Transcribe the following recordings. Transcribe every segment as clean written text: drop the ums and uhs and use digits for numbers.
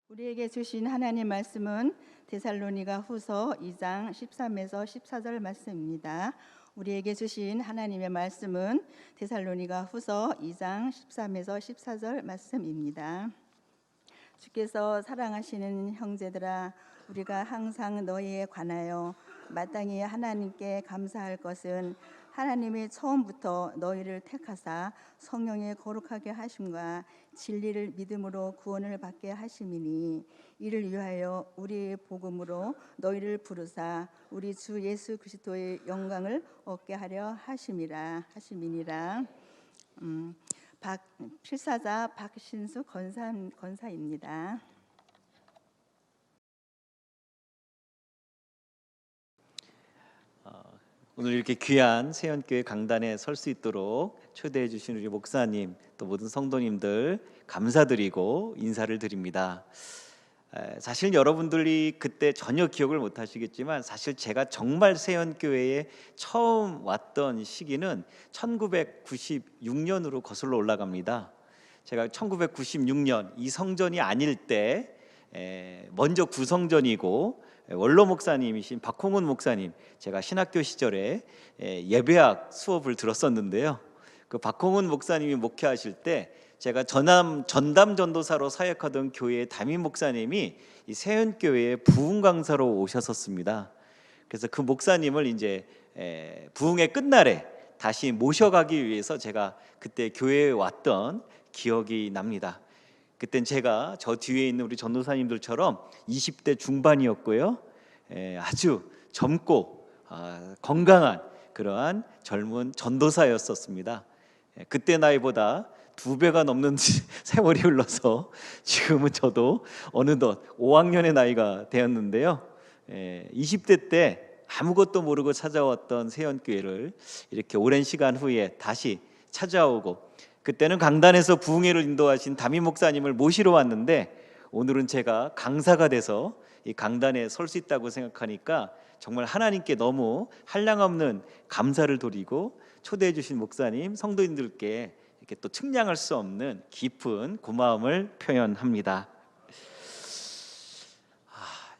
우리에게 주신 하나님 말씀은 데살로니가 후서 2장 13에서 14절 말씀입니다. 우리에게 주신 하나님의 말씀은 데살로니가 후서 2장 13에서 14절 말씀입니다. 주께서 사랑하시는 형제들아, 우리가 항상 너희에 관하여 마땅히 하나님께 감사할 것은 하나님이 처음부터 너희를 택하사 성령의 거룩하게 하심과 진리를 믿음으로 구원을 받게 하심이니, 이를 위하여 우리의 복음으로 너희를 부르사 우리 주 예수 그리스도의 영광을 얻게 하려 하심이니라. 필사자 박신수 권사입니다. 오늘 이렇게 귀한 세연교회 강단에 설 수 있도록 초대해 주신 우리 목사님, 또 모든 성도님들 감사드리고 인사를 드립니다. 사실 여러분들이 그때 전혀 기억을 못 하시겠지만, 사실 제가 정말 세연교회에 처음 왔던 시기는 1996년으로 거슬러 올라갑니다. 제가 1996년 이 성전이 아닐 때 먼저 구성전이고 원로 목사님이신 박홍은 목사님, 제가 신학교 시절에 예배학 수업을 들었었는데요. 그 박홍은 목사님이 목회하실 때 제가 전담 전도사로 사역하던 교회의 담임 목사님이 이 세연교회에 부흥 강사로 오셨었습니다. 그래서 그 목사님을 이제 부흥의 끝날에 다시 모셔가기 위해서 제가 그때 교회에 왔던 기억이 납니다. 그땐 제가 저 뒤에 있는 우리 전도사님들처럼 20대 중반이었고요, 아주 젊고 건강한 그러한 젊은 전도사였었습니다. 그때 나이보다 2배가 넘는 세월이 흘러서 지금은 저도 어느덧 5학년의 나이가 되었는데요, 20대 때 아무것도 모르고 찾아왔던 세연교회를 이렇게 오랜 시간 후에 다시 찾아오고, 그때는 강단에서 부흥회를 인도하신 담임 목사님을 모시러 왔는데, 오늘은 제가 강사가 돼서 이 강단에 설 수 있다고 생각하니까 정말 하나님께 너무 한량없는 감사를 드리고, 초대해 주신 목사님, 성도님들께 이렇게 또 측량할 수 없는 깊은 고마움을 표현합니다.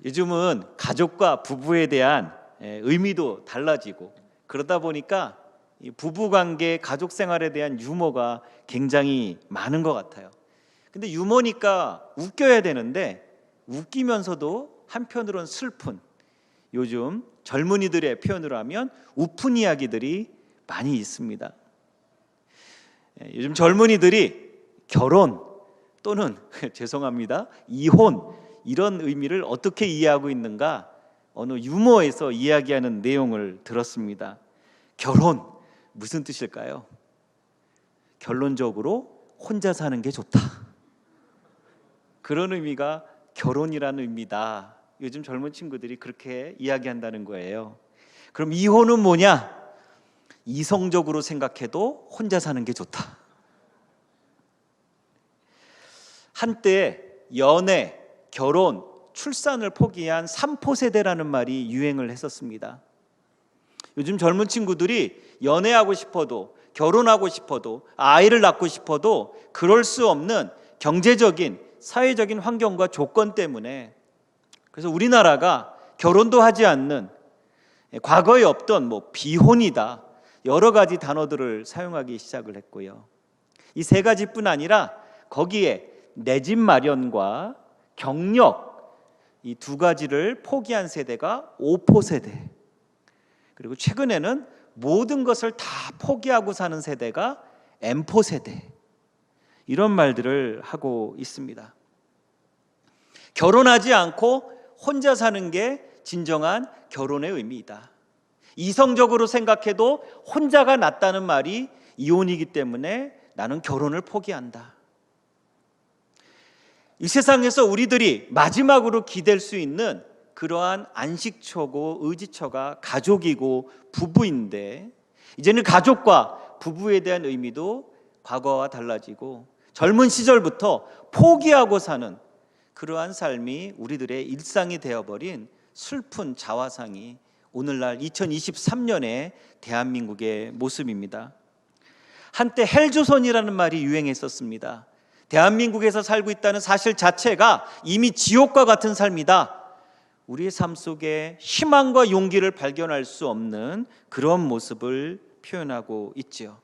요즘은 가족과 부부에 대한 의미도 달라지고, 그러다 보니까 이 부부관계, 가족 생활에 대한 유머가 굉장히 많은 것 같아요. 근데 유머니까 웃겨야 되는데 웃기면서도 한편으로는 슬픈, 요즘 젊은이들의 표현으로 하면 우픈 이야기들이 많이 있습니다. 요즘 젊은이들이 결혼 또는 죄송합니다, 이혼, 이런 의미를 어떻게 이해하고 있는가, 어느 유머에서 이야기하는 내용을 들었습니다. 결혼 무슨 뜻일까요? 결론적으로 혼자 사는 게 좋다, 그런 의미가 결혼이라는 의미다. 요즘 젊은 친구들이 그렇게 이야기한다는 거예요. 그럼 이혼은 뭐냐? 이성적으로 생각해도 혼자 사는 게 좋다. 한때 연애, 결혼, 출산을 포기한 3포 세대라는 말이 유행을 했었습니다. 요즘 젊은 친구들이 연애하고 싶어도, 결혼하고 싶어도, 아이를 낳고 싶어도 그럴 수 없는 경제적인, 사회적인 환경과 조건 때문에, 그래서 우리나라가 결혼도 하지 않는, 과거에 없던 비혼이다, 여러 가지 단어들을 사용하기 시작을 했고요. 이 3가지뿐 아니라 거기에 내 집 마련과 경력, 이 2가지를 포기한 세대가 5포 세대, 그리고 최근에는 모든 것을 다 포기하고 사는 세대가 M포 세대, 이런 말들을 하고 있습니다. 결혼하지 않고 혼자 사는 게 진정한 결혼의 의미이다. 이성적으로 생각해도 혼자가 낫다는 말이 이혼이기 때문에 나는 결혼을 포기한다. 이 세상에서 우리들이 마지막으로 기댈 수 있는 그러한 안식처고 의지처가 가족이고 부부인데, 이제는 가족과 부부에 대한 의미도 과거와 달라지고, 젊은 시절부터 포기하고 사는 그러한 삶이 우리들의 일상이 되어버린 슬픈 자화상이 오늘날 2023년의 대한민국의 모습입니다. 한때 헬조선이라는 말이 유행했었습니다. 대한민국에서 살고 있다는 사실 자체가 이미 지옥과 같은 삶이다. 우리의 삶 속에 희망과 용기를 발견할 수 없는 그런 모습을 표현하고 있지요.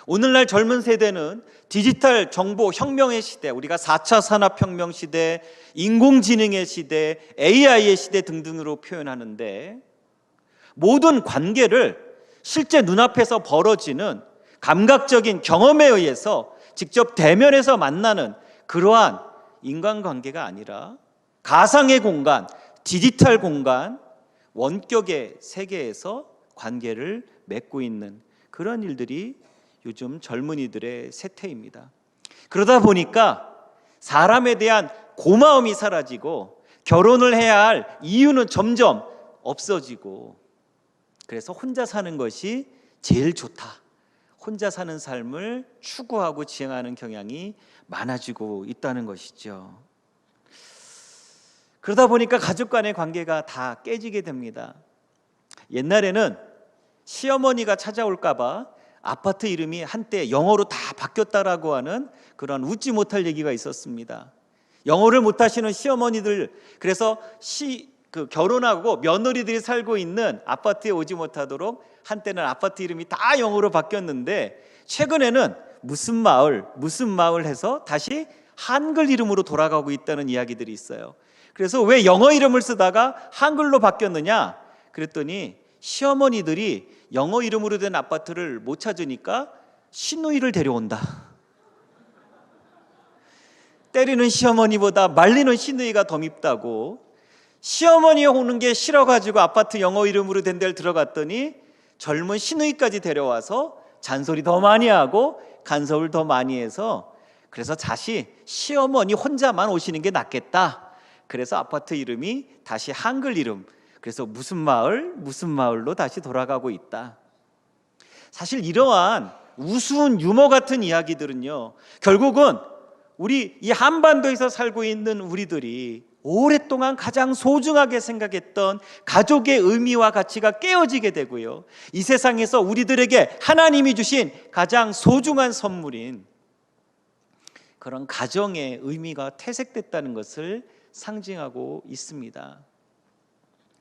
오늘날 젊은 세대는 디지털 정보 혁명의 시대, 우리가 4차 산업혁명 시대, 인공지능의 시대, AI의 시대 등등으로 표현하는데, 모든 관계를 실제 눈앞에서 벌어지는 감각적인 경험에 의해서 직접 대면해서 만나는 그러한 인간관계가 아니라 가상의 공간, 디지털 공간, 원격의 세계에서 관계를 맺고 있는 그런 일들이 요즘 젊은이들의 세태입니다. 그러다 보니까 사람에 대한 고마움이 사라지고 결혼을 해야 할 이유는 점점 없어지고, 그래서 혼자 사는 것이 제일 좋다, 혼자 사는 삶을 추구하고 지향하는 경향이 많아지고 있다는 것이죠. 그러다 보니까 가족 간의 관계가 다 깨지게 됩니다. 옛날에는 시어머니가 찾아올까 봐 아파트 이름이 한때 영어로 다 바뀌었다라고 하는 그런 웃지 못할 얘기가 있었습니다. 영어를 못하시는 시어머니들, 그래서 결혼하고 며느리들이 살고 있는 아파트에 오지 못하도록 한때는 아파트 이름이 다 영어로 바뀌었는데, 최근에는 무슨 마을 해서 다시 한글 이름으로 돌아가고 있다는 이야기들이 있어요. 그래서 왜 영어 이름을 쓰다가 한글로 바뀌었느냐 그랬더니, 시어머니들이 영어 이름으로 된 아파트를 못 찾으니까 시누이를 데려온다. 때리는 시어머니보다 말리는 시누이가 더 밉다고, 시어머니 오는 게 싫어가지고 아파트 영어 이름으로 된 데를 들어갔더니 젊은 시누이까지 데려와서 잔소리 더 많이 하고 간섭을 더 많이 해서, 그래서 다시 시어머니 혼자만 오시는 게 낫겠다. 그래서 아파트 이름이 다시 한글 이름, 그래서 무슨 마을로 다시 돌아가고 있다. 사실 이러한 우스운 유머 같은 이야기들은요, 결국은 우리 이 한반도에서 살고 있는 우리들이 오랫동안 가장 소중하게 생각했던 가족의 의미와 가치가 깨어지게 되고요, 이 세상에서 우리들에게 하나님이 주신 가장 소중한 선물인 그런 가정의 의미가 퇴색됐다는 것을 상징하고 있습니다.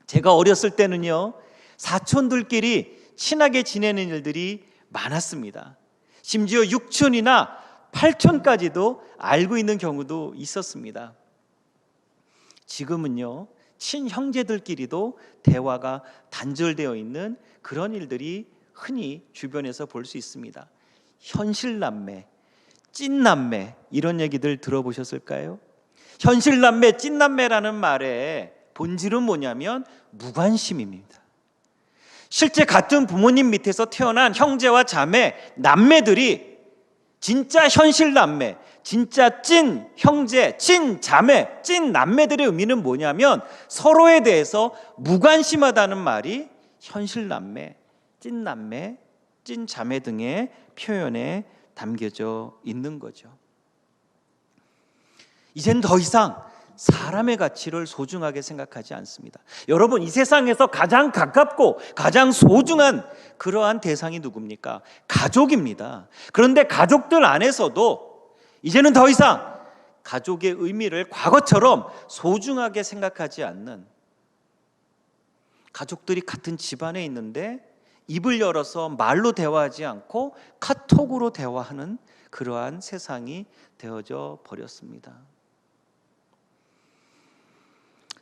제가 어렸을 때는요, 사촌들끼리 친하게 지내는 일들이 많았습니다. 심지어 육촌이나 팔촌까지도 알고 있는 경우도 있었습니다. 지금은요, 친형제들끼리도 대화가 단절되어 있는 그런 일들이 흔히 주변에서 볼 수 있습니다. 현실남매, 찐남매, 이런 얘기들 들어보셨을까요? 현실남매, 찐남매라는 말의 본질은 뭐냐면 무관심입니다. 실제 같은 부모님 밑에서 태어난 형제와 자매, 남매들이 진짜 현실남매, 진짜 찐 형제, 찐 자매, 찐 남매들의 의미는 뭐냐면 서로에 대해서 무관심하다는 말이 현실남매, 찐남매, 찐자매 등의 표현에 담겨져 있는 거죠. 이젠 더 이상 사람의 가치를 소중하게 생각하지 않습니다. 여러분, 이 세상에서 가장 가깝고 가장 소중한 그러한 대상이 누굽니까? 가족입니다. 그런데 가족들 안에서도 이제는 더 이상 가족의 의미를 과거처럼 소중하게 생각하지 않는, 가족들이 같은 집안에 있는데 입을 열어서 말로 대화하지 않고 카톡으로 대화하는 그러한 세상이 되어져 버렸습니다.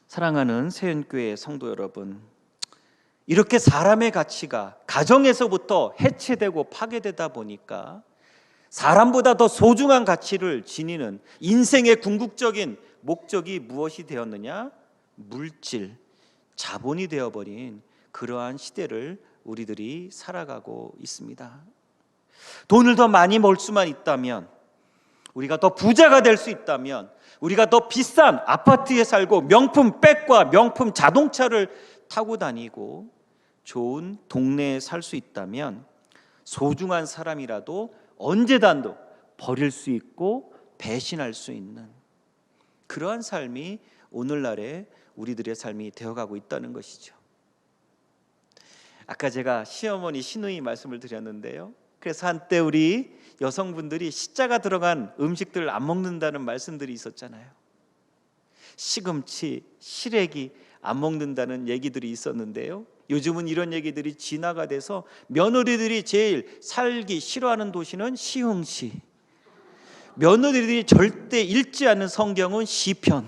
사랑하는 세연교회 성도 여러분, 이렇게 사람의 가치가 가정에서부터 해체되고 파괴되다 보니까 사람보다 더 소중한 가치를 지니는 인생의 궁극적인 목적이 무엇이 되었느냐? 물질, 자본이 되어버린 그러한 시대를 우리들이 살아가고 있습니다. 돈을 더 많이 벌 수만 있다면, 우리가 더 부자가 될 수 있다면, 우리가 더 비싼 아파트에 살고 명품 백과 명품 자동차를 타고 다니고 좋은 동네에 살 수 있다면, 소중한 사람이라도 언제든지 버릴 수 있고 배신할 수 있는 그러한 삶이 오늘날의 우리들의 삶이 되어가고 있다는 것이죠. 아까 제가 시어머니, 시누이 말씀을 드렸는데요, 그래서 한때 우리 여성분들이 시자가 들어간 음식들을 안 먹는다는 말씀들이 있었잖아요. 시금치, 시래기 안 먹는다는 얘기들이 있었는데요. 요즘은 이런 얘기들이 진화가 돼서 며느리들이 제일 살기 싫어하는 도시는 시흥시, 며느리들이 절대 읽지 않는 성경은 시편.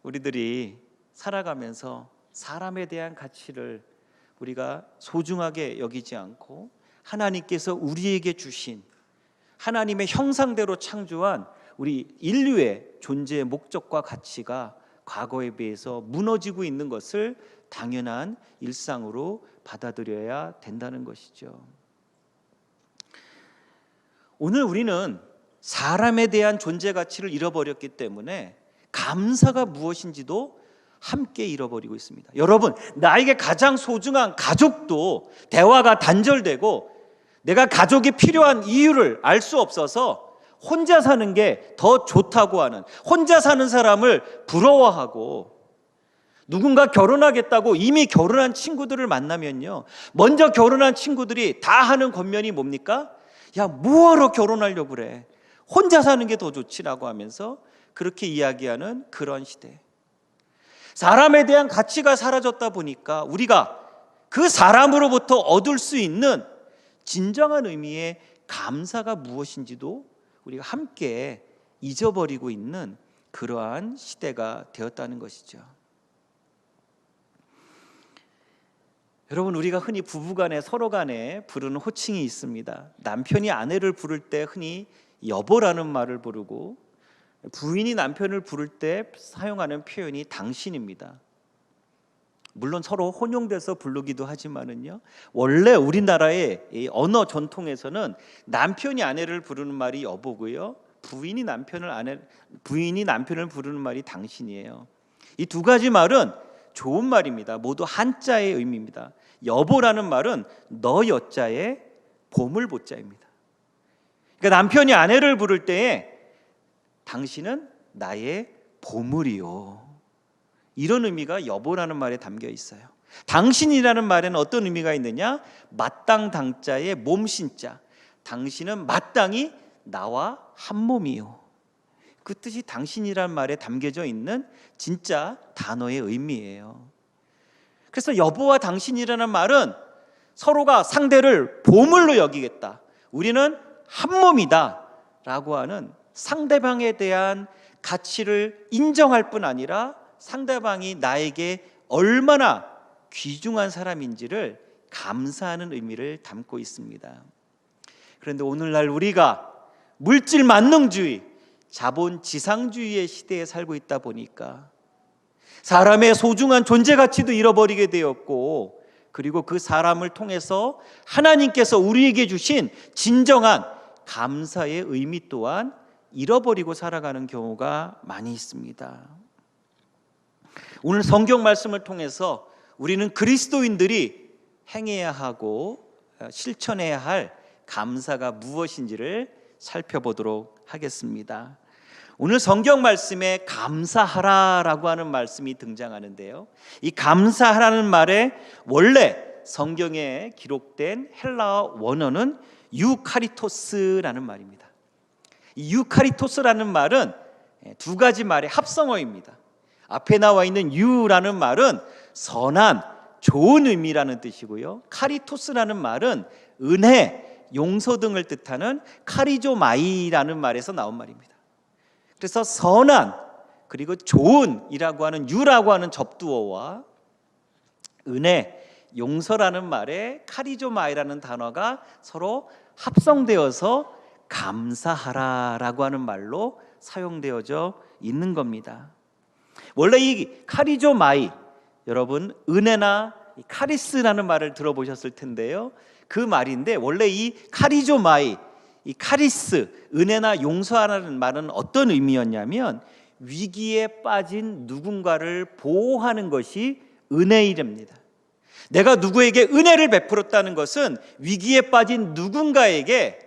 우리들이 살아가면서 사람에 대한 가치를 우리가 소중하게 여기지 않고 하나님께서 우리에게 주신 하나님의 형상대로 창조한 우리 인류의 존재의 목적과 가치가 과거에 비해서 무너지고 있는 것을 당연한 일상으로 받아들여야 된다는 것이죠. 오늘 우리는 사람에 대한 존재 가치를 잃어버렸기 때문에 감사가 무엇인지도 함께 잃어버리고 있습니다. 여러분, 나에게 가장 소중한 가족도 대화가 단절되고 내가 가족이 필요한 이유를 알 수 없어서 혼자 사는 게 더 좋다고 하는, 혼자 사는 사람을 부러워하고, 누군가 결혼하겠다고 이미 결혼한 친구들을 만나면요, 먼저 결혼한 친구들이 다 하는 권면이 뭡니까? 야, 뭐하러 결혼하려고 그래? 혼자 사는 게 더 좋지라고 하면서 그렇게 이야기하는 그런 시대. 사람에 대한 가치가 사라졌다 보니까 우리가 그 사람으로부터 얻을 수 있는 진정한 의미의 감사가 무엇인지도 우리가 함께 잊어버리고 있는 그러한 시대가 되었다는 것이죠. 여러분, 우리가 흔히 부부간에 서로 간에 부르는 호칭이 있습니다. 남편이 아내를 부를 때 흔히 여보라는 말을 부르고, 부인이 남편을 부를 때 사용하는 표현이 당신입니다. 물론 서로 혼용돼서 부르기도 하지만은요, 원래 우리나라의 이 언어 전통에서는 남편이 아내를 부르는 말이 여보고요, 부인이 남편을 부르는 말이 당신이에요. 이 두 가지 말은 좋은 말입니다. 모두 한자의 의미입니다. 여보라는 말은 너 여자의 보물 보자입니다. 그러니까 남편이 아내를 부를 때에 당신은 나의 보물이요, 이런 의미가 여보라는 말에 담겨 있어요. 당신이라는 말에는 어떤 의미가 있느냐? 마땅 당자의 몸신자, 당신은 마땅히 나와 한 몸이요, 그 뜻이 당신이라는 말에 담겨져 있는 진짜 단어의 의미예요. 그래서 여보와 당신이라는 말은 서로가 상대를 보물로 여기겠다, 우리는 한 몸이다 라고 하는 상대방에 대한 가치를 인정할 뿐 아니라 상대방이 나에게 얼마나 귀중한 사람인지를 감사하는 의미를 담고 있습니다. 그런데 오늘날 우리가 물질 만능주의, 자본 지상주의의 시대에 살고 있다 보니까 사람의 소중한 존재 가치도 잃어버리게 되었고, 그리고 그 사람을 통해서 하나님께서 우리에게 주신 진정한 감사의 의미 또한 잃어버리고 살아가는 경우가 많이 있습니다. 오늘 성경 말씀을 통해서 우리는 그리스도인들이 행해야 하고 실천해야 할 감사가 무엇인지를 살펴보도록 하겠습니다. 오늘 성경 말씀에 감사하라라고 하는 말씀이 등장하는데요, 이 감사하라는 말에 원래 성경에 기록된 헬라어 원어는 유카리토스라는 말입니다. 이 유카리토스라는 말은 두 가지 말의 합성어입니다. 앞에 나와 있는 유라는 말은 선한, 좋은 의미라는 뜻이고요, 카리토스라는 말은 은혜, 용서 등을 뜻하는 카리조마이라는 말에서 나온 말입니다. 그래서 선한 그리고 좋은이라고 하는 유라고 하는 접두어와 은혜, 용서라는 말에 카리조마이라는 단어가 서로 합성되어서 감사하라라고 하는 말로 사용되어져 있는 겁니다. 원래 이 카리조마이, 여러분 은혜나 카리스라는 말을 들어보셨을 텐데요, 그 말인데 원래 이 카리조마이, 이 카리스, 은혜나 용서하라는 말은 어떤 의미였냐면 위기에 빠진 누군가를 보호하는 것이 은혜이랍니다. 내가 누구에게 은혜를 베풀었다는 것은 위기에 빠진 누군가에게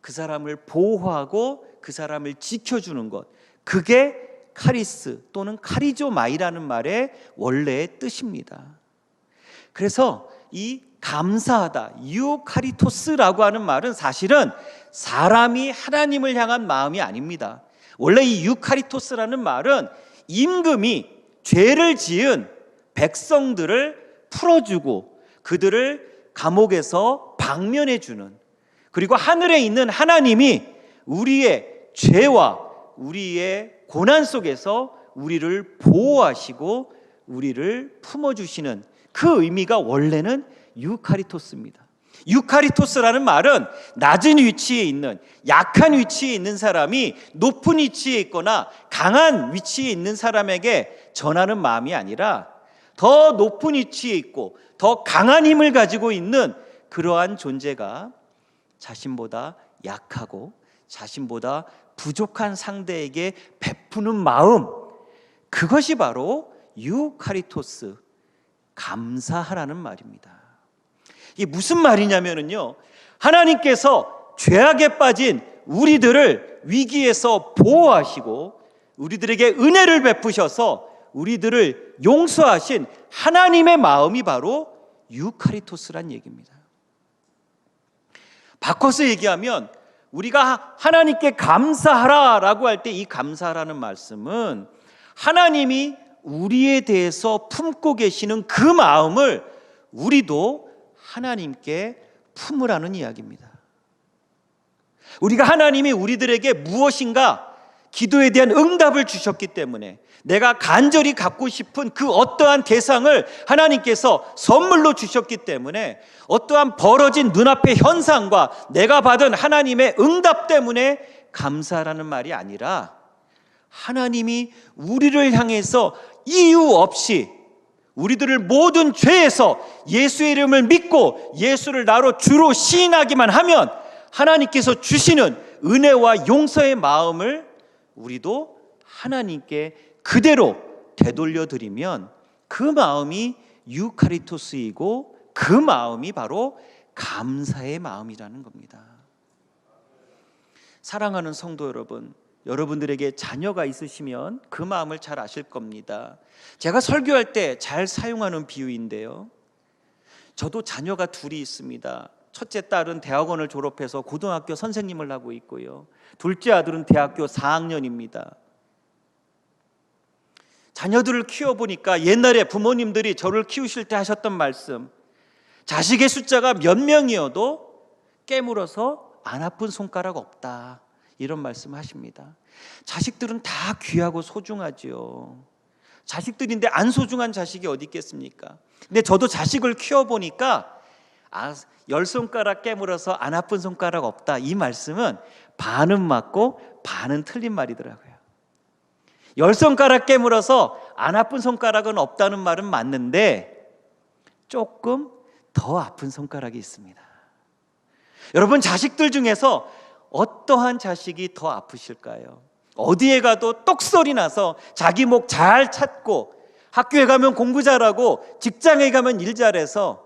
그 사람을 보호하고 그 사람을 지켜주는 것, 그게 카리스 또는 카리조마이라는 말의 원래의 뜻입니다. 그래서 이 감사하다, 유카리토스라고 하는 말은 사실은 사람이 하나님을 향한 마음이 아닙니다. 원래 이 유카리토스라는 말은 임금이 죄를 지은 백성들을 풀어주고 그들을 감옥에서 방면해주는, 그리고 하늘에 있는 하나님이 우리의 죄와 우리의 고난 속에서 우리를 보호하시고 우리를 품어주시는 그 의미가 원래는 유카리토스입니다. 유카리토스라는 말은 낮은 위치에 있는, 약한 위치에 있는 사람이 높은 위치에 있거나 강한 위치에 있는 사람에게 전하는 마음이 아니라 더 높은 위치에 있고 더 강한 힘을 가지고 있는 그러한 존재가 자신보다 약하고 자신보다 부족한 상대에게 베푸는 마음, 그것이 바로 유카리토스, 감사하라는 말입니다. 이게 무슨 말이냐면요, 하나님께서 죄악에 빠진 우리들을 위기에서 보호하시고 우리들에게 은혜를 베푸셔서 우리들을 용서하신 하나님의 마음이 바로 유카리토스란 얘기입니다. 바꿔서 얘기하면 우리가 하나님께 감사하라라고 할 때 이 감사라는 말씀은 하나님이 우리에 대해서 품고 계시는 그 마음을 우리도 하나님께 품으라는 이야기입니다. 우리가 하나님이 우리들에게 무엇인가 기도에 대한 응답을 주셨기 때문에 내가 간절히 갖고 싶은 그 어떠한 대상을 하나님께서 선물로 주셨기 때문에 어떠한 벌어진 눈앞의 현상과 내가 받은 하나님의 응답 때문에 감사라는 말이 아니라 하나님이 우리를 향해서 이유 없이 우리들을 모든 죄에서 예수의 이름을 믿고 예수를 나로 주로 시인하기만 하면 하나님께서 주시는 은혜와 용서의 마음을 우리도 하나님께 그대로 되돌려 드리면 그 마음이 유카리토스이고 그 마음이 바로 감사의 마음이라는 겁니다. 사랑하는 성도 여러분, 여러분들에게 자녀가 있으시면 그 마음을 잘 아실 겁니다. 제가 설교할 때 잘 사용하는 비유인데요, 저도 자녀가 둘이 있습니다. 첫째 딸은 대학원을 졸업해서 고등학교 선생님을 하고 있고요, 둘째 아들은 대학교 4학년입니다. 자녀들을 키워보니까 옛날에 부모님들이 저를 키우실 때 하셨던 말씀, 자식의 숫자가 몇 명이어도 깨물어서 안 아픈 손가락 없다, 이런 말씀 하십니다. 자식들은 다 귀하고 소중하지요. 자식들인데 안 소중한 자식이 어디 있겠습니까? 근데 저도 자식을 키워보니까 10손가락 깨물어서 안 아픈 손가락 없다, 이 말씀은 반은 맞고 반은 틀린 말이더라고요. 10손가락 깨물어서 안 아픈 손가락은 없다는 말은 맞는데 조금 더 아픈 손가락이 있습니다. 여러분, 자식들 중에서 어떠한 자식이 더 아프실까요? 어디에 가도 똑소리 나서 자기 목 잘 찾고 학교에 가면 공부 잘하고 직장에 가면 일 잘해서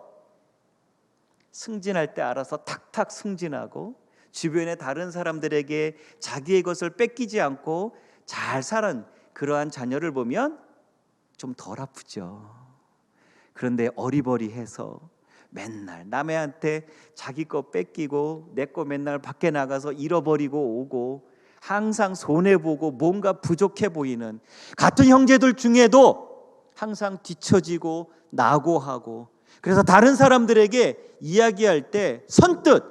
승진할 때 알아서 탁탁 승진하고 주변의 다른 사람들에게 자기의 것을 뺏기지 않고 잘 사는 그러한 자녀를 보면 좀 덜 아프죠. 그런데 어리버리해서 맨날 남애한테 자기 거 뺏기고 내 거 맨날 밖에 나가서 잃어버리고 오고 항상 손해보고 뭔가 부족해 보이는, 같은 형제들 중에도 항상 뒤처지고 낙오하고, 그래서 다른 사람들에게 이야기할 때 선뜻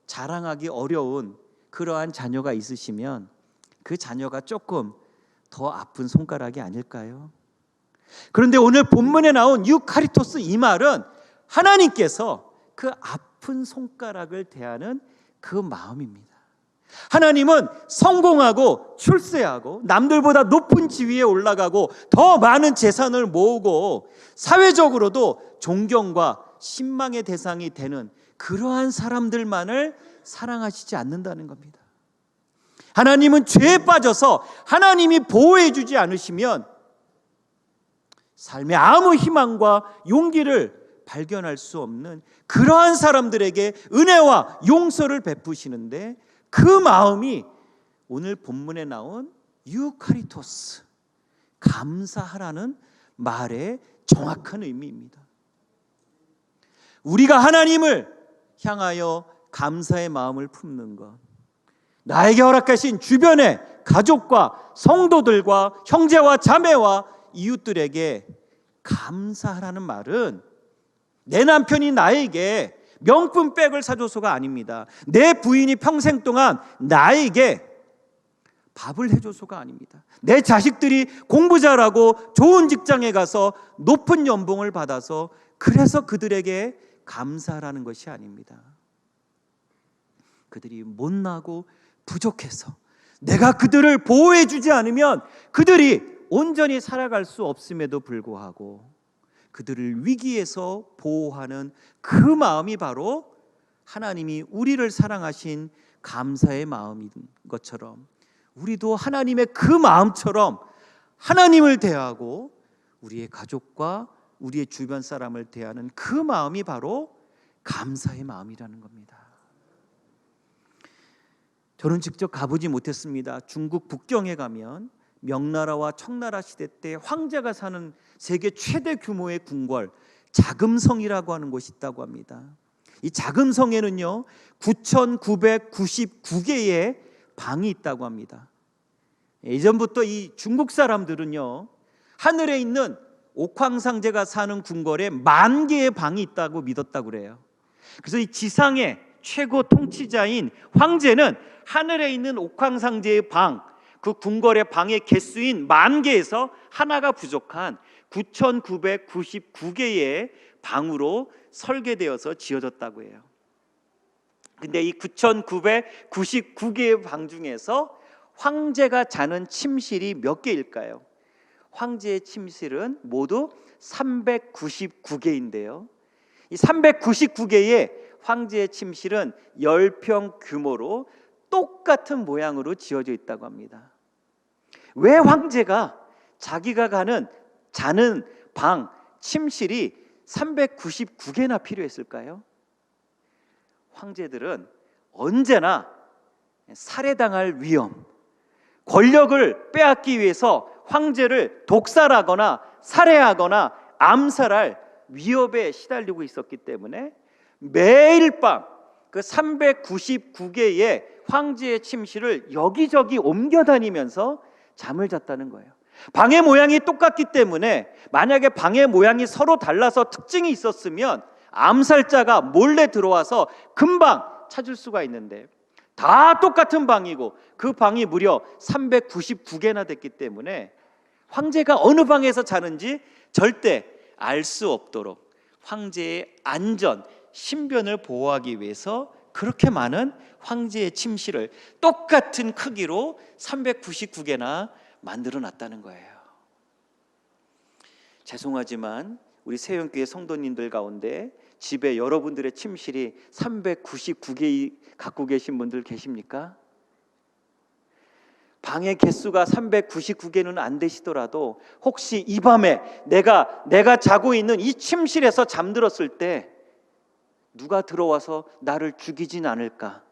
자랑하기 어려운 그러한 자녀가 있으시면 그 자녀가 조금 더 아픈 손가락이 아닐까요? 그런데 오늘 본문에 나온 유카리토스, 이 말은 하나님께서 그 아픈 손가락을 대하는 그 마음입니다. 하나님은 성공하고 출세하고 남들보다 높은 지위에 올라가고 더 많은 재산을 모으고 사회적으로도 존경과 신망의 대상이 되는 그러한 사람들만을 사랑하시지 않는다는 겁니다. 하나님은 죄에 빠져서 하나님이 보호해 주지 않으시면 삶에 아무 희망과 용기를 발견할 수 없는 그러한 사람들에게 은혜와 용서를 베푸시는데, 그 마음이 오늘 본문에 나온 유카리토스, 감사하라는 말의 정확한 의미입니다. 우리가 하나님을 향하여 감사의 마음을 품는 것, 나에게 허락하신 주변의 가족과 성도들과 형제와 자매와 이웃들에게 감사하라는 말은 내 남편이 나에게 명품백을 사줘서가 아닙니다. 내 부인이 평생 동안 나에게 밥을 해줘서가 아닙니다. 내 자식들이 공부 잘하고 좋은 직장에 가서 높은 연봉을 받아서 그래서 그들에게 감사하라는 것이 아닙니다. 그들이 못나고 부족해서 내가 그들을 보호해 주지 않으면 그들이 온전히 살아갈 수 없음에도 불구하고 그들을 위기에서 보호하는 그 마음이 바로 하나님이 우리를 사랑하신 감사의 마음인 것처럼 우리도 하나님의 그 마음처럼 하나님을 대하고 우리의 가족과 우리의 주변 사람을 대하는 그 마음이 바로 감사의 마음이라는 겁니다. 저는 직접 가보지 못했습니다. 중국 북경에 가면 명나라와 청나라 시대 때 황제가 사는 세계 최대 규모의 궁궐 자금성이라고 하는 곳이 있다고 합니다. 이 자금성에는요 9,999개의 방이 있다고 합니다. 예전부터 이 중국 사람들은요 하늘에 있는 옥황상제가 사는 궁궐에 10,000개의 방이 있다고 믿었다고 그래요. 그래서 이 지상의 최고 통치자인 황제는 하늘에 있는 옥황상제의 방, 그 궁궐의 방의 개수인 10,000개에서 하나가 부족한 9,999개의 방으로 설계되어서 지어졌다고 해요. 근데 이 9,999개의 방 중에서 황제가 자는 침실이 몇 개일까요? 황제의 침실은 모두 399개인데요. 이 399개의 황제의 침실은 10평 규모로 똑같은 모양으로 지어져 있다고 합니다. 왜 황제가 자기가 자는 방, 침실이 399개나 필요했을까요? 황제들은 언제나 살해당할 위험, 권력을 빼앗기 위해서 황제를 독살하거나 살해하거나 암살할 위협에 시달리고 있었기 때문에 매일 밤 그 399개의 황제의 침실을 여기저기 옮겨 다니면서 잠을 잤다는 거예요. 방의 모양이 똑같기 때문에 만약에 방의 모양이 서로 달라서 특징이 있었으면 암살자가 몰래 들어와서 금방 찾을 수가 있는데 다 똑같은 방이고 그 방이 무려 399개나 됐기 때문에 황제가 어느 방에서 자는지 절대 알 수 없도록 황제의 안전, 신변을 보호하기 위해서 그렇게 많은 황제의 침실을 똑같은 크기로 399개나 만들어 놨다는 거예요. 죄송하지만 우리 세영교회 성도님들 가운데 집에 여러분들의 침실이 399개 갖고 계신 분들 계십니까? 방의 개수가 399개는 안 되시더라도 혹시 이 밤에 내가 자고 있는 이 침실에서 잠들었을 때 누가 들어와서 나를 죽이진 않을까?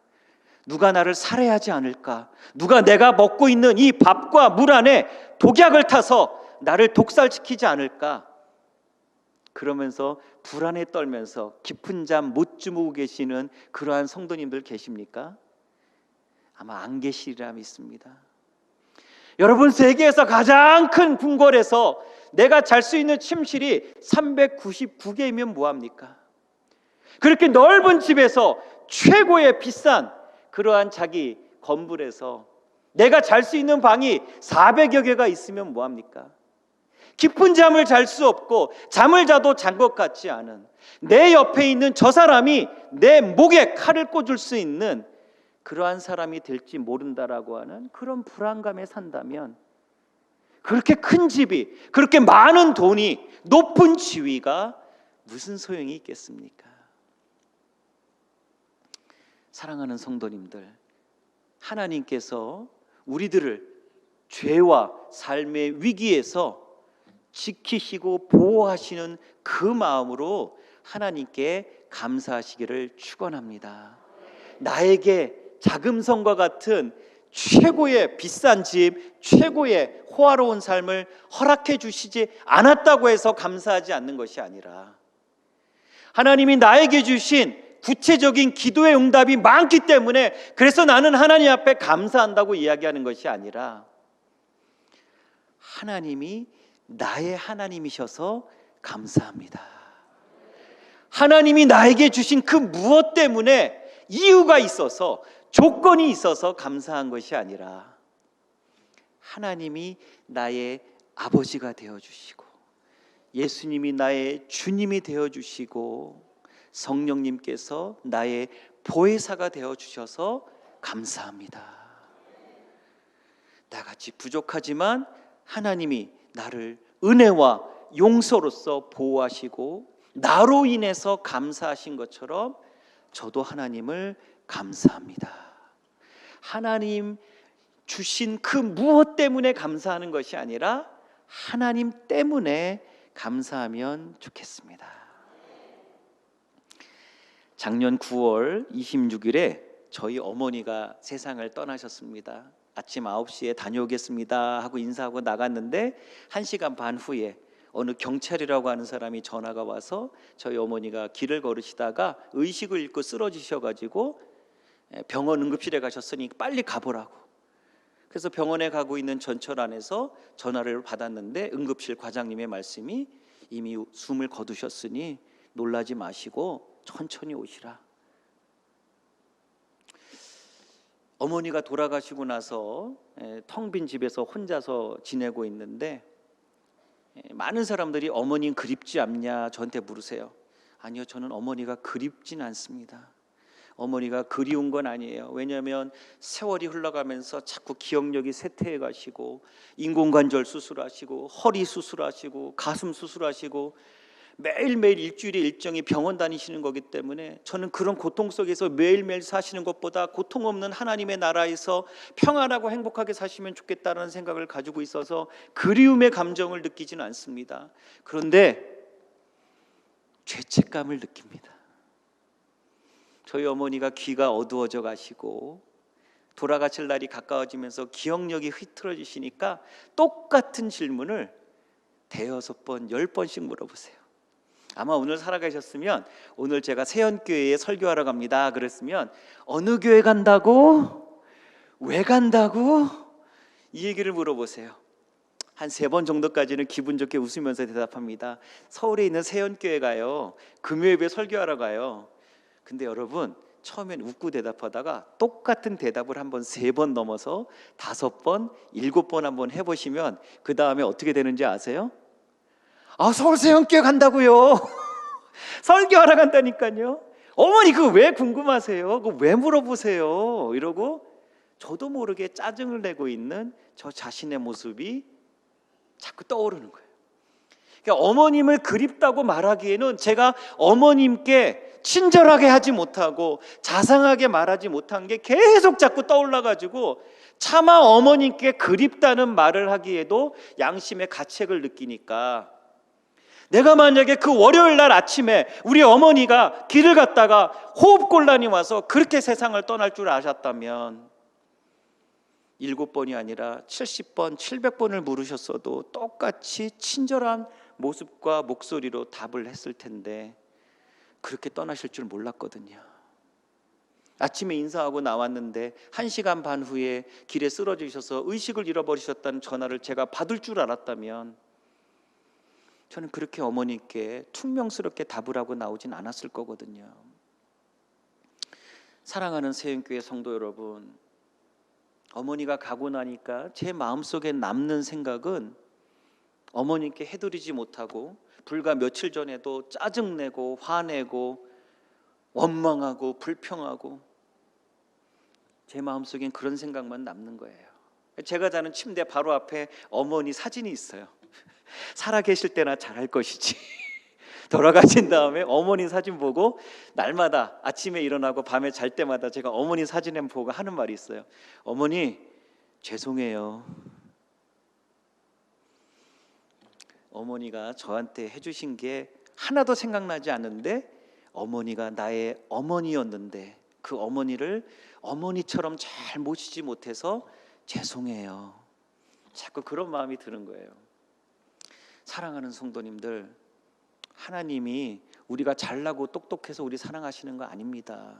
누가 나를 살해하지 않을까? 누가 내가 먹고 있는 이 밥과 물 안에 독약을 타서 나를 독살시키지 않을까? 그러면서 불안에 떨면서 깊은 잠 못 주무고 계시는 그러한 성도님들 계십니까? 아마 안 계시리라 믿습니다. 여러분, 세계에서 가장 큰 궁궐에서 내가 잘 수 있는 침실이 399개이면 뭐합니까? 그렇게 넓은 집에서 최고의 비싼 그러한 자기 건물에서 내가 잘 수 있는 방이 400여 개가 있으면 뭐합니까? 깊은 잠을 잘 수 없고 잠을 자도 잔 것 같지 않은 내 옆에 있는 저 사람이 내 목에 칼을 꽂을 수 있는 그러한 사람이 될지 모른다라고 하는 그런 불안감에 산다면 그렇게 큰 집이, 그렇게 많은 돈이, 높은 지위가 무슨 소용이 있겠습니까? 사랑하는 성도님들, 하나님께서 우리들을 죄와 삶의 위기에서 지키시고 보호하시는 그 마음으로 하나님께 감사하시기를 축원합니다. 나에게 자금성과 같은 최고의 비싼 집, 최고의 호화로운 삶을 허락해 주시지 않았다고 해서 감사하지 않는 것이 아니라 하나님이 나에게 주신 구체적인 기도의 응답이 많기 때문에 그래서 나는 하나님 앞에 감사한다고 이야기하는 것이 아니라 하나님이 나의 하나님이셔서 감사합니다. 하나님이 나에게 주신 그 무엇 때문에 이유가 있어서 조건이 있어서 감사한 것이 아니라 하나님이 나의 아버지가 되어주시고 예수님이 나의 주님이 되어주시고 성령님께서 나의 보혜사가 되어주셔서 감사합니다. 나같이 부족하지만 하나님이 나를 은혜와 용서로서 보호하시고 나로 인해서 감사하신 것처럼 저도 하나님을 감사합니다. 하나님 주신 그 무엇 때문에 감사하는 것이 아니라 하나님 때문에 감사하면 좋겠습니다. 작년 9월 26일에 저희 어머니가 세상을 떠나셨습니다. 아침 9시에 다녀오겠습니다 하고 인사하고 나갔는데 1시간 반 후에 어느 경찰이라고 하는 사람이 전화가 와서 저희 어머니가 길을 걸으시다가 의식을 잃고 쓰러지셔가지고 병원 응급실에 가셨으니 빨리 가보라고. 그래서 병원에 가고 있는 전철 안에서 전화를 받았는데 응급실 과장님의 말씀이 이미 숨을 거두셨으니 놀라지 마시고 천천히 오시라. 어머니가 돌아가시고 나서 텅 빈 집에서 혼자서 지내고 있는데 많은 사람들이 어머님 그립지 않냐 저한테 물으세요. 아니요, 저는 어머니가 그립진 않습니다. 어머니가 그리운 건 아니에요. 왜냐하면 세월이 흘러가면서 자꾸 기억력이 쇠퇴해 가시고 인공관절 수술하시고 허리 수술하시고 가슴 수술하시고 매일매일 일주일에 일정이 병원 다니시는 거기 때문에 저는 그런 고통 속에서 매일매일 사시는 것보다 고통 없는 하나님의 나라에서 평안하고 행복하게 사시면 좋겠다는 생각을 가지고 있어서 그리움의 감정을 느끼지는 않습니다. 그런데 죄책감을 느낍니다. 저희 어머니가 귀가 어두워져 가시고 돌아가실 날이 가까워지면서 기억력이 흐트러지시니까 똑같은 질문을 대여섯 번, 10번씩 물어보세요. 아마 오늘 살아가셨으면 오늘 제가 세연교회에 설교하러 갑니다 그랬으면 어느 교회 간다고? 왜 간다고? 이 얘기를 물어보세요. 한 3번 정도까지는 기분 좋게 웃으면서 대답합니다. 서울에 있는 세연교회 가요. 금요일에 설교하러 가요. 근데 여러분 처음엔 웃고 대답하다가 똑같은 대답을 한번 3번 넘어서 5번, 7번 한번 해보시면 그 다음에 어떻게 되는지 아세요? 아, 서울세연교회 간다고요. 설교하러 간다니까요. 어머니 그거 왜 궁금하세요? 그거 왜 물어보세요? 이러고 저도 모르게 짜증을 내고 있는 저 자신의 모습이 자꾸 떠오르는 거예요. 그러니까 어머님을 그립다고 말하기에는 제가 어머님께 친절하게 하지 못하고 자상하게 말하지 못한 게 계속 자꾸 떠올라가지고 차마 어머님께 그립다는 말을 하기에도 양심의 가책을 느끼니까 내가 만약에 그 월요일 날 아침에 우리 어머니가 길을 갔다가 호흡곤란이 와서 그렇게 세상을 떠날 줄 아셨다면 7번이 아니라 70번, 700번을 물으셨어도 똑같이 친절한 모습과 목소리로 답을 했을 텐데 그렇게 떠나실 줄 몰랐거든요. 아침에 인사하고 나왔는데 1시간 반 후에 길에 쓰러지셔서 의식을 잃어버리셨다는 전화를 제가 받을 줄 알았다면 저는 그렇게 어머니께 퉁명스럽게 답을 하고 나오진 않았을 거거든요. 사랑하는 세연교회 성도 여러분, 어머니가 가고 나니까 제 마음속에 남는 생각은 어머니께 해드리지 못하고 불과 며칠 전에도 짜증내고 화내고 원망하고 불평하고 제 마음속엔 그런 생각만 남는 거예요. 제가 자는 침대 바로 앞에 어머니 사진이 있어요. 살아계실 때나 잘할 것이지 돌아가신 다음에 어머니 사진 보고 날마다 아침에 일어나고 밤에 잘 때마다 제가 어머니 사진을 보고 하는 말이 있어요. 어머니 죄송해요. 어머니가 저한테 해주신 게 하나도 생각나지 않는데 어머니가 나의 어머니였는데 그 어머니를 어머니처럼 잘 모시지 못해서 죄송해요. 자꾸 그런 마음이 드는 거예요. 사랑하는 성도님들, 하나님이 우리가 잘나고 똑똑해서 우리 사랑하시는 거 아닙니다.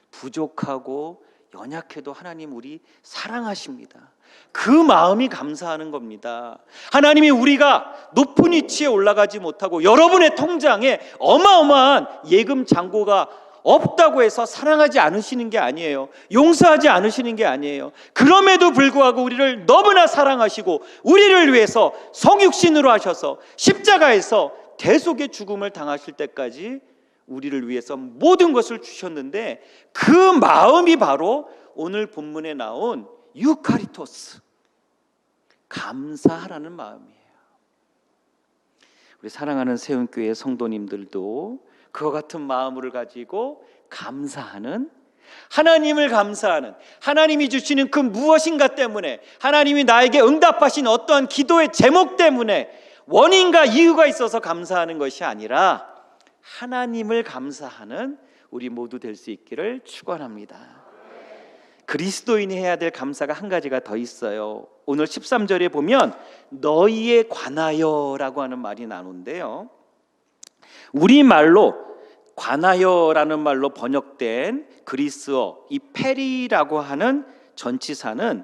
부족하고 연약해도 하나님 우리 사랑하십니다. 그 마음이 감사하는 겁니다. 하나님이 우리가 높은 위치에 올라가지 못하고 여러분의 통장에 어마어마한 예금 잔고가 없다고 해서 사랑하지 않으시는 게 아니에요. 용서하지 않으시는 게 아니에요. 그럼에도 불구하고 우리를 너무나 사랑하시고 우리를 위해서 성육신으로 하셔서 십자가에서 대속의 죽음을 당하실 때까지 우리를 위해서 모든 것을 주셨는데, 그 마음이 바로 오늘 본문에 나온 유카리토스, 감사하라는 마음이에요. 우리 사랑하는 세운교회 성도님들도 그와 같은 마음을 가지고 감사하는, 하나님을 감사하는, 하나님이 주시는 그 무엇인가 때문에, 하나님이 나에게 응답하신 어떠한 기도의 제목 때문에 원인과 이유가 있어서 감사하는 것이 아니라 하나님을 감사하는 우리 모두 될 수 있기를 축원합니다. 그리스도인이 해야 될 감사가 한 가지가 더 있어요. 오늘 13절에 보면 너희에 관하여라고 하는 말이 나오는데요, 우리말로 관하여라는 말로 번역된 그리스어 이 페리라고 하는 전치사는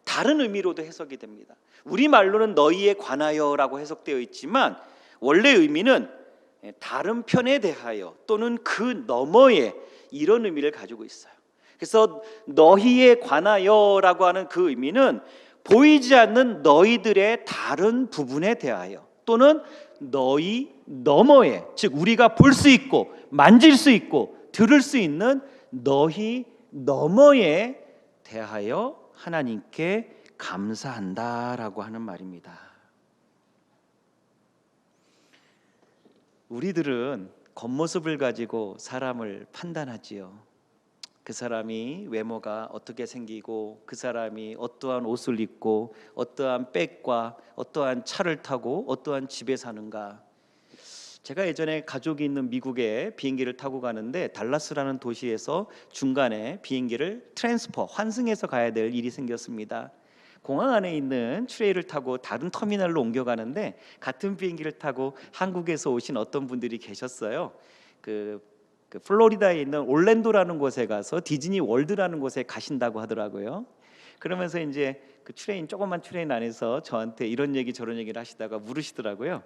다른 의미로도 해석이 됩니다. 우리말로는 너희에 관하여라고 해석되어 있지만 원래 의미는 다른 편에 대하여 또는 그 너머에, 이런 의미를 가지고 있어요. 그래서 너희에 관하여라고 하는 그 의미는 보이지 않는 너희들의 다른 부분에 대하여 또는 너희 너머에, 즉 우리가 볼 수 있고 만질 수 있고 들을 수 있는 너희 너머에 대하여 하나님께 감사한다라고 하는 말입니다. 우리들은 겉모습을 가지고 사람을 판단하지요. 그 사람이 외모가 어떻게 생기고, 그 사람이 어떠한 옷을 입고, 어떠한 백과 어떠한 차를 타고, 어떠한 집에 사는가. 제가 예전에 가족이 있는 미국에 비행기를 타고 가는데 달라스라는 도시에서 중간에 비행기를 트랜스퍼, 환승해서 가야 될 일이 생겼습니다. 공항 안에 있는 트레이를 타고 다른 터미널로 옮겨가는데 같은 비행기를 타고 한국에서 오신 어떤 분들이 계셨어요. 그 플로리다에 있는 올랜도라는 곳에 가서 디즈니 월드라는 곳에 가신다고 하더라고요. 그러면서 이제 그 조그만 트레인 안에서 저한테 이런 얘기 저런 얘기를 하시다가 물으시더라고요.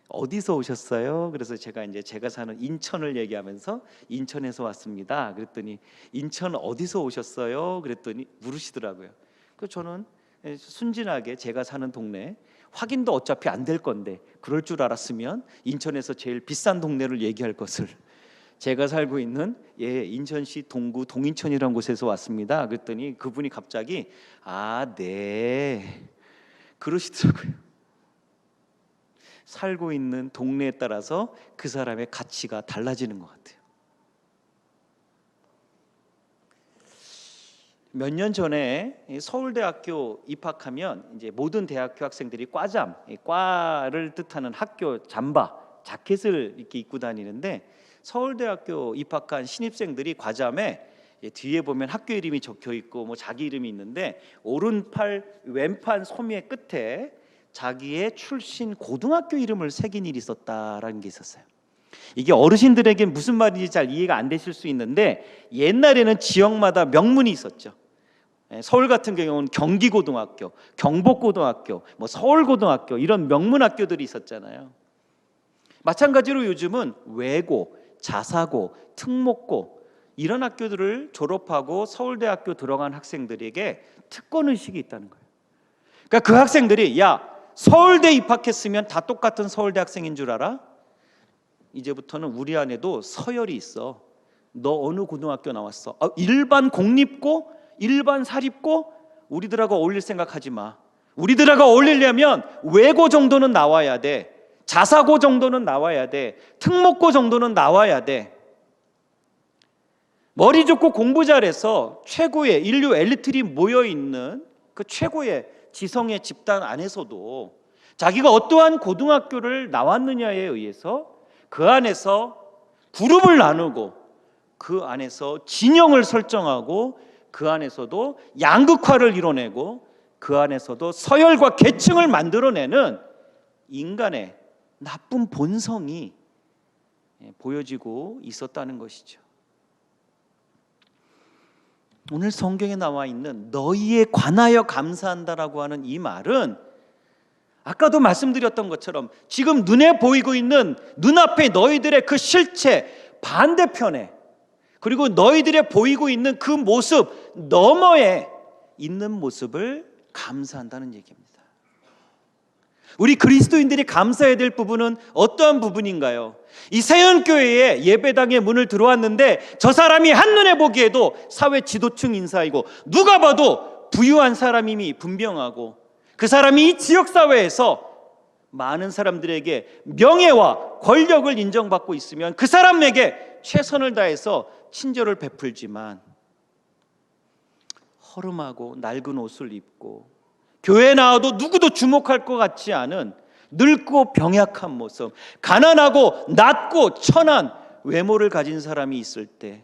어디서 오셨어요? 그래서 제가 사는 인천을 얘기하면서 인천에서 왔습니다. 그랬더니 인천 어디서 오셨어요? 그랬더니 물으시더라고요. 그래서 저는 순진하게 제가 사는 동네, 확인도 어차피 안 될 건데 그럴 줄 알았으면 인천에서 제일 비싼 동네를 얘기할 것을, 제가 살고 있는 인천시 동구 동인천이라는 곳에서 왔습니다. 그랬더니 그분이 갑자기 네 그러시더라고요. 살고 있는 동네에 따라서 그 사람의 가치가 달라지는 것 같아요. 몇 년 전에 서울대학교 입학하면 이제 모든 대학교 학생들이 과잠, 과를 뜻하는 학교 잠바, 자켓을 이렇게 입고 다니는데, 서울대학교 입학한 신입생들이 과잠에 뒤에 보면 학교 이름이 적혀 있고 뭐 자기 이름이 있는데 오른팔 왼판 소매 끝에 자기의 출신 고등학교 이름을 새긴 일이 있었다라는 게 있었어요. 이게 어르신들에게 무슨 말인지 잘 이해가 안 되실 수 있는데, 옛날에는 지역마다 명문이 있었죠. 서울 같은 경우는 경기고등학교, 경복고등학교, 뭐 서울고등학교, 이런 명문 학교들이 있었잖아요. 마찬가지로 요즘은 외고, 자사고, 특목고, 이런 학교들을 졸업하고 서울대학교 들어간 학생들에게 특권의식이 있다는 거예요. 그러니까 그 학생들이 서울대 입학했으면 다 똑같은 서울대 학생인 줄 알아? 이제부터는 우리 안에도 서열이 있어. 너 어느 고등학교 나왔어? 일반 공립고, 일반 사립고, 우리들하고 어울릴 생각하지 마. 우리들하고 어울리려면 외고 정도는 나와야 돼. 자사고 정도는 나와야 돼. 특목고 정도는 나와야 돼. 머리 좋고 공부 잘해서 최고의 인류 엘리트들이 모여있는 그 최고의 지성의 집단 안에서도 자기가 어떠한 고등학교를 나왔느냐에 의해서 그 안에서 그룹을 나누고, 그 안에서 진영을 설정하고, 그 안에서도 양극화를 이뤄내고, 그 안에서도 서열과 계층을 만들어내는 인간의 나쁜 본성이 보여지고 있었다는 것이죠. 오늘 성경에 나와 있는 너희에 관하여 감사한다라고 하는 이 말은 아까도 말씀드렸던 것처럼 지금 눈에 보이고 있는 눈앞에 너희들의 그 실체 반대편에, 그리고 너희들의 보이고 있는 그 모습 너머에 있는 모습을 감사한다는 얘기입니다. 우리 그리스도인들이 감사해야 될 부분은 어떠한 부분인가요? 이 세연교회에 예배당에 문을 들어왔는데 저 사람이 한눈에 보기에도 사회 지도층 인사이고 누가 봐도 부유한 사람임이 분명하고, 그 사람이 이 지역사회에서 많은 사람들에게 명예와 권력을 인정받고 있으면 그 사람에게 최선을 다해서 친절을 베풀지만 허름하고 낡은 옷을 입고 교회에 나와도 누구도 주목할 것 같지 않은 늙고 병약한 모습, 가난하고 낮고 천한 외모를 가진 사람이 있을 때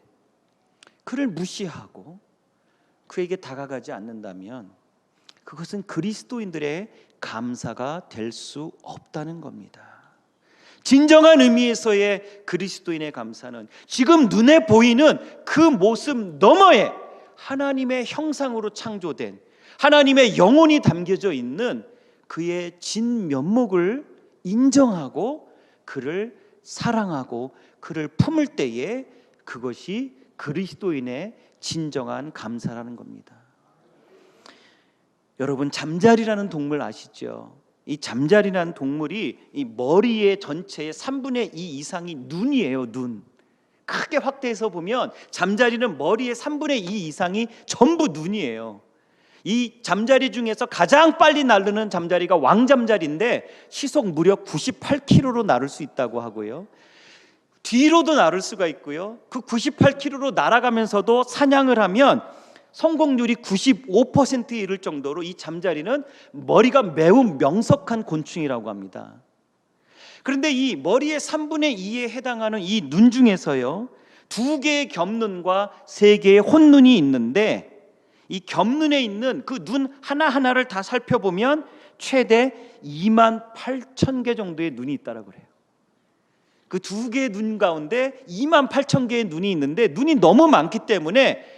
그를 무시하고 그에게 다가가지 않는다면 그것은 그리스도인들의 감사가 될 수 없다는 겁니다. 진정한 의미에서의 그리스도인의 감사는 지금 눈에 보이는 그 모습 너머에 하나님의 형상으로 창조된, 하나님의 영혼이 담겨져 있는 그의 진면목을 인정하고 그를 사랑하고 그를 품을 때에 그것이 그리스도인의 진정한 감사라는 겁니다. 여러분, 잠자리라는 동물 아시죠? 이 잠자리라는 동물이 이 머리의 전체의 3분의 2 이상이 눈이에요. 눈. 크게 확대해서 보면 잠자리는 머리의 3분의 2 이상이 전부 눈이에요. 이 잠자리 중에서 가장 빨리 날르는 잠자리가 왕잠자리인데 시속 무려 98km로 날을 수 있다고 하고요. 뒤로도 날을 수가 있고요. 그 98km로 날아가면서도 사냥을 하면 성공률이 95%에 이를 정도로 이 잠자리는 머리가 매우 명석한 곤충이라고 합니다. 그런데 이 머리의 3분의 2에 해당하는 이 눈 중에서요, 2개의 겹눈과 3개의 혼눈이 있는데 이 겹눈에 있는 그 눈 하나하나를 다 살펴보면 최대 28,000개 정도의 눈이 있다고 그래요. 그 2개의 눈 가운데 28,000개의 눈이 있는데 눈이 너무 많기 때문에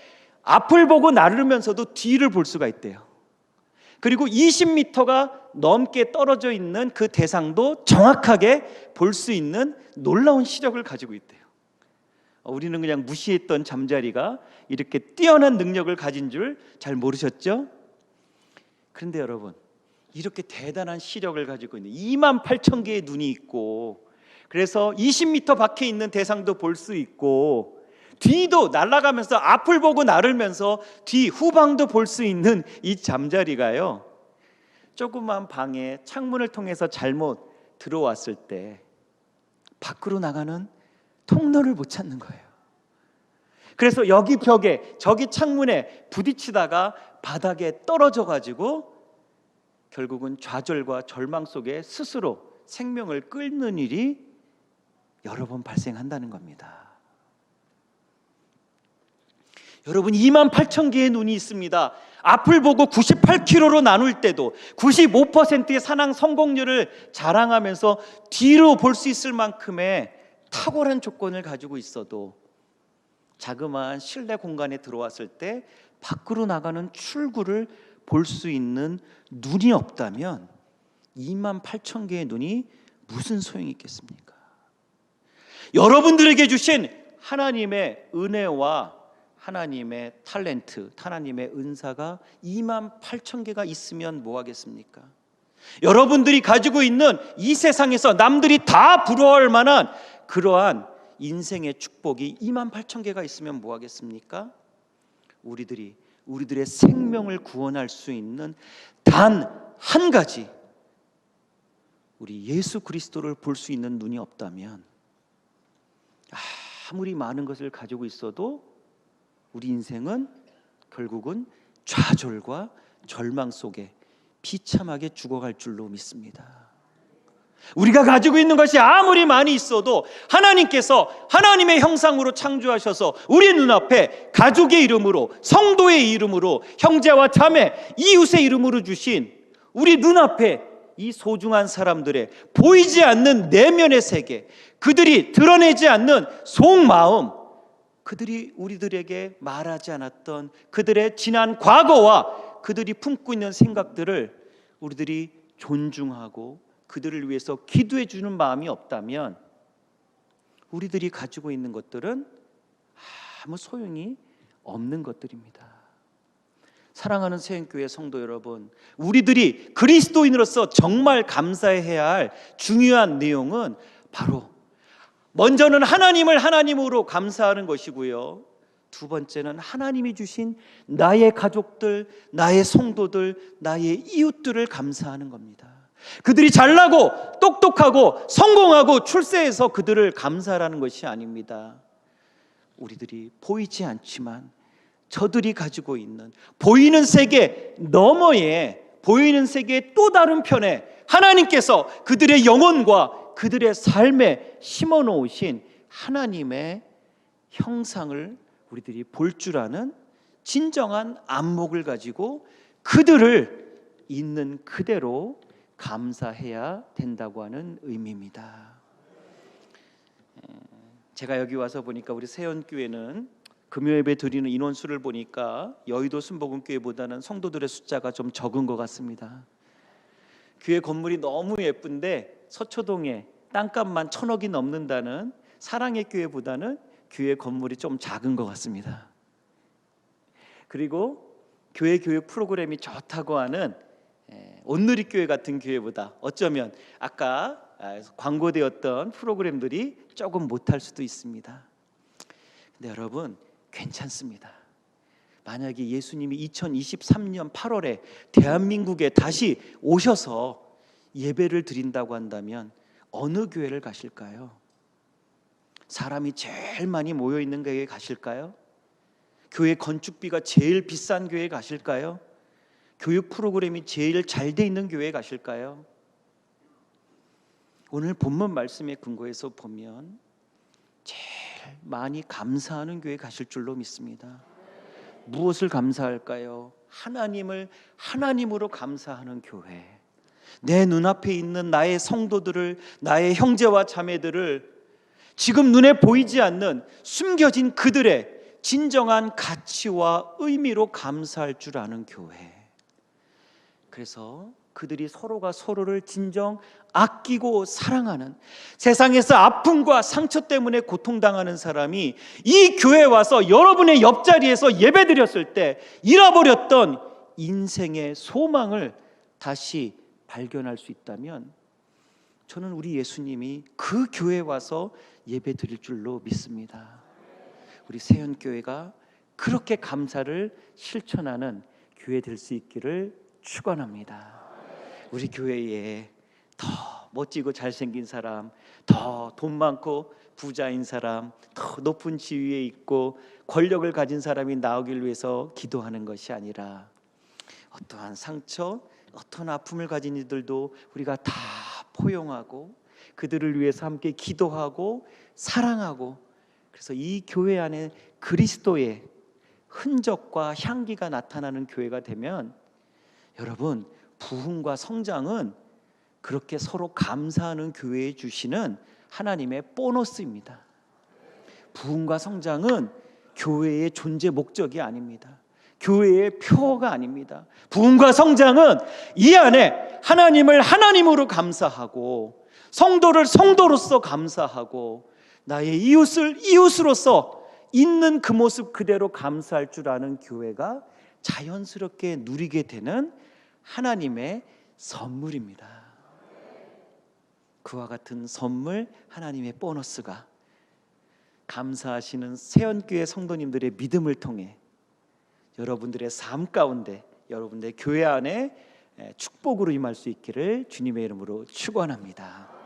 앞을 보고 나르면서도 뒤를 볼 수가 있대요. 그리고 20m가 넘게 떨어져 있는 그 대상도 정확하게 볼 수 있는 놀라운 시력을 가지고 있대요. 우리는 그냥 무시했던 잠자리가 이렇게 뛰어난 능력을 가진 줄 잘 모르셨죠? 그런데 여러분, 이렇게 대단한 시력을 가지고 있는 28,000개의 눈이 있고, 그래서 20m 밖에 있는 대상도 볼 수 있고, 뒤도 날아가면서 앞을 보고 나르면서 뒤 후방도 볼 수 있는 이 잠자리가요, 조그만 방에 창문을 통해서 잘못 들어왔을 때 밖으로 나가는 통로를 못 찾는 거예요. 그래서 여기 벽에 저기 창문에 부딪히다가 바닥에 떨어져 가지고 결국은 좌절과 절망 속에 스스로 생명을 끊는 일이 여러 번 발생한다는 겁니다. 여러분, 28,000개의 눈이 있습니다. 앞을 보고 98km로 나눌 때도 95%의 사냥 성공률을 자랑하면서 뒤로 볼 수 있을 만큼의 탁월한 조건을 가지고 있어도 자그마한 실내 공간에 들어왔을 때 밖으로 나가는 출구를 볼 수 있는 눈이 없다면 28,000개의 눈이 무슨 소용이 있겠습니까? 여러분들에게 주신 하나님의 은혜와 하나님의 탤런트, 하나님의 은사가 28,000개가 있으면 뭐 하겠습니까? 여러분들이 가지고 있는 이 세상에서 남들이 다 부러워할 만한 그러한 인생의 축복이 28,000개가 있으면 뭐 하겠습니까? 우리들의 생명을 구원할 수 있는 단 한 가지, 우리 예수 그리스도를 볼 수 있는 눈이 없다면 아무리 많은 것을 가지고 있어도 우리 인생은 결국은 좌절과 절망 속에 비참하게 죽어갈 줄로 믿습니다. 우리가 가지고 있는 것이 아무리 많이 있어도 하나님께서 하나님의 형상으로 창조하셔서 우리 눈앞에 가족의 이름으로, 성도의 이름으로, 형제와 자매, 이웃의 이름으로 주신 우리 눈앞에 이 소중한 사람들의 보이지 않는 내면의 세계, 그들이 드러내지 않는 속마음, 그들이 우리들에게 말하지 않았던 그들의 지난 과거와 그들이 품고 있는 생각들을 우리들이 존중하고 그들을 위해서 기도해 주는 마음이 없다면 우리들이 가지고 있는 것들은 아무 소용이 없는 것들입니다. 사랑하는 새언교회 성도 여러분, 우리들이 그리스도인으로서 정말 감사해야 할 중요한 내용은 바로 먼저는 하나님을 하나님으로 감사하는 것이고요, 두 번째는 하나님이 주신 나의 가족들, 나의 성도들, 나의 이웃들을 감사하는 겁니다. 그들이 잘나고 똑똑하고 성공하고 출세해서 그들을 감사하라는 것이 아닙니다. 우리들이 보이지 않지만 저들이 가지고 있는 보이는 세계 너머에, 보이는 세계의 또 다른 편에 하나님께서 그들의 영혼과 그들의 삶에 심어 놓으신 하나님의 형상을 우리들이 볼 줄 아는 진정한 안목을 가지고 그들을 있는 그대로 감사해야 된다고 하는 의미입니다. 제가 여기 와서 보니까 우리 새언교회는 금요예배 드리는 인원수를 보니까 여의도 순복음교회보다는 성도들의 숫자가 좀 적은 것 같습니다. 교회 건물이 너무 예쁜데 서초동에 땅값만 1,000억이 넘는다는 사랑의 교회보다는 교회 건물이 좀 작은 것 같습니다. 그리고 교회 교육 프로그램이 좋다고 하는 온누리교회 같은 교회보다 어쩌면 아까 광고되었던 프로그램들이 조금 못할 수도 있습니다. 근데 여러분, 괜찮습니다. 만약에 예수님이 2023년 8월에 대한민국에 다시 오셔서 예배를 드린다고 한다면 어느 교회를 가실까요? 사람이 제일 많이 모여 있는 교회에 가실까요? 교회 건축비가 제일 비싼 교회에 가실까요? 교육 프로그램이 제일 잘 돼 있는 교회에 가실까요? 오늘 본문 말씀에 근거해서 보면 제일 많이 감사하는 교회 가실 줄로 믿습니다. 무엇을 감사할까요? 하나님을 하나님으로 감사하는 교회. 내 눈앞에 있는 나의 성도들을, 나의 형제와 자매들을 지금 눈에 보이지 않는 숨겨진 그들의 진정한 가치와 의미로 감사할 줄 아는 교회. 그래서 그들이 서로가 서로를 진정 아끼고 사랑하는, 세상에서 아픔과 상처 때문에 고통당하는 사람이 이 교회에 와서 여러분의 옆자리에서 예배드렸을 때 잃어버렸던 인생의 소망을 다시 발견할 수 있다면 저는 우리 예수님이 그 교회에 와서 예배드릴 줄로 믿습니다. 우리 새언교회가 그렇게 감사를 실천하는 교회 될 수 있기를 축원합니다. 우리 교회에 더 멋지고 잘생긴 사람, 더 돈 많고 부자인 사람, 더 높은 지위에 있고 권력을 가진 사람이 나오길 위해서 기도하는 것이 아니라 어떠한 상처, 어떤 아픔을 가진 이들도 우리가 다 포용하고 그들을 위해서 함께 기도하고 사랑하고, 그래서 이 교회 안에 그리스도의 흔적과 향기가 나타나는 교회가 되면 여러분, 부흥과 성장은 그렇게 서로 감사하는 교회에 주시는 하나님의 보너스입니다. 부흥과 성장은 교회의 존재 목적이 아닙니다. 교회의 표어가 아닙니다. 부흥과 성장은 이 안에 하나님을 하나님으로 감사하고 성도를 성도로서 감사하고 나의 이웃을 이웃으로서 있는 그 모습 그대로 감사할 줄 아는 교회가 자연스럽게 누리게 되는 하나님의 선물입니다. 그와 같은 선물, 하나님의 보너스가 감사하시는 새언교회 성도님들의 믿음을 통해 여러분들의 삶 가운데, 여러분들의 교회 안에 축복으로 임할 수 있기를 주님의 이름으로 축원합니다.